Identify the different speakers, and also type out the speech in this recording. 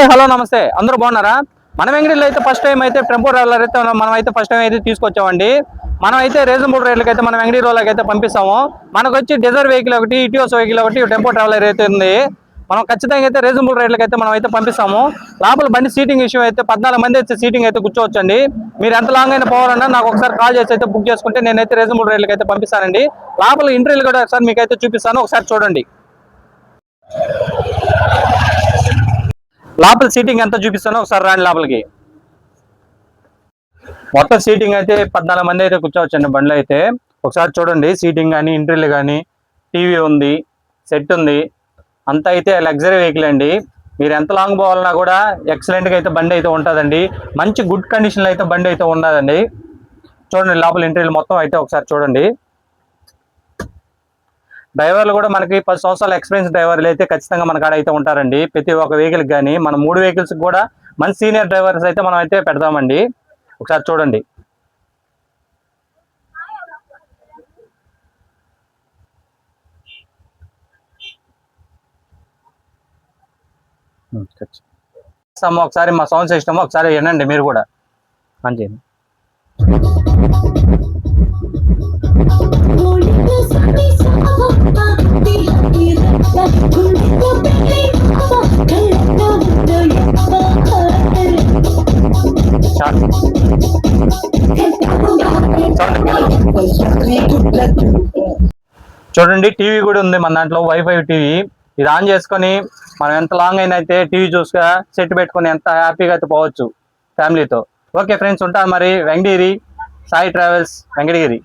Speaker 1: Hi hello నమస్తే అందరూ బాగున్నారా? మన వెంగళూరులో అయితే ఫస్ట్ టైం అయితే టెంపో ట్రావెలర్ అయితే మనం అయితే ఫస్ట్ టైం అయితే తీసుకొచ్చామండి. మనం అయితే రీజనబుల్ రేట్లకి అయితే మన వెంగళూరులోకి అయితే పంపిస్తాము. మనకు వచ్చి డెజర్ వెహికల్ ఒకటి, ఇటియోస్ వెహికల్ ఒకటి, టెంపో ట్రావెలర్ అయితే ఉంది. మనం ఖచ్చితంగా అయితే రీజనబుల్ రేట్లకి అయితే మనం అయితే పంపిస్తాము. లోపల బండి సీటింగ్ ఇష్యూ అయితే 14 మంది అయితే సీటింగ్ అయితే కూర్చోవచ్చండి. మీరు ఎంత లాంగ్ అయినా పోవాలన్నా నాకు ఒకసారి కాల్ చేసి అయితే బుక్ చేసుకుంటే నేనైతే రీజనబుల్ రేట్లకి అయితే పంపిస్తానండి. లోపల ఇంటర్వ్యూలు కూడా ఒకసారి మీకు అయితే చూపిస్తాను, ఒకసారి చూడండి. లోపల సీటింగ్ ఎంత చూపిస్తానో ఒకసారి రాండి లోపలికి. మొత్తం సీటింగ్ అయితే 14 మంది అయితే కూర్చోవచ్చండి బండ్లో అయితే. ఒకసారి చూడండి, సీటింగ్ కానీ, ఇంటర్వ్యూలు కానీ, టీవీ ఉంది, సెట్ ఉంది, అంతా అయితే లగ్జరీ వెహికల్ అండి. మీరు ఎంత లాంగ్ పోవాలన్నా కూడా ఎక్సలెంట్గా అయితే బండి అయితే ఉంటుందండి. మంచి గుడ్ కండిషన్లో అయితే బండి అయితే ఉన్నదండి. చూడండి లోపల ఇంటర్వ్యూలు మొత్తం అయితే ఒకసారి చూడండి. డ్రైవర్లు కూడా మనకి 10 సంవత్సరాల ఎక్స్పీరియన్స్ డ్రైవర్లు అయితే ఖచ్చితంగా మన కాడ అయితే ఉంటారండి. ప్రతి ఒక్క వెహికల్కి కానీ మన 3 వెహికల్స్కి కూడా మంచి సీనియర్ డ్రైవర్స్ అయితే మనం అయితే పెడతామండి. ఒకసారి చూడండి. ఒకసారి మా సౌండ్ సిస్టమ్ ఒకసారి వినండి మీరు కూడా మంచిది. చూడండి, టీవీ కూడా ఉంది మన దాంట్లో, వైఫై టీవీ. ఇది ఆన్ చేసుకొని మనం ఎంత లాంగ్ అయినా అయితే టీవీ చూసుగా సెట్ పెట్టుకొని ఎంత హ్యాపీగా అయితే పోవచ్చు ఫ్యామిలీతో. ఓకే ఫ్రెండ్స్, ఉంటాను మరి. వెంకటగిరి సాయి ట్రావెల్స్, వెంకటగిరి.